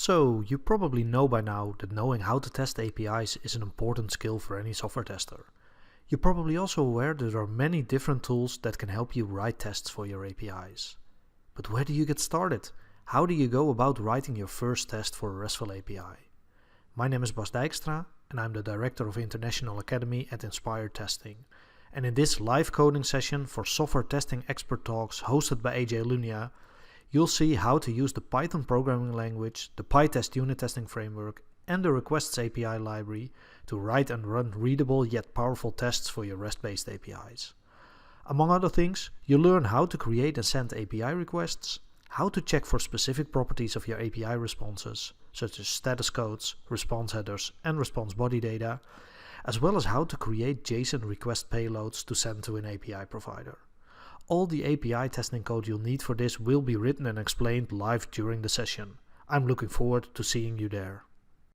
So, you probably know by now that knowing how to test APIs is an important skill for any software tester. You're probably also aware that there are many different tools that can help you write tests for your APIs. But where do you get started? How do you go about writing your first test for a RESTful API? My name is Bas Dijkstra and I'm the Director of International Academy at Inspire Testing. And in this live coding session for Software Testing Expert Talks hosted by AJ Lunia, you'll see how to use the Python programming language, the PyTest unit testing framework, and the Requests API library to write and run readable yet powerful tests for your REST-based APIs. Among other things, you'll learn how to create and send API requests, how to check for specific properties of your API responses, such as status codes, response headers, and response body data, as well as how to create JSON request payloads to send to an API provider. All the API testing code you'll need for this will be written and explained live during the session. I'm looking forward to seeing you there.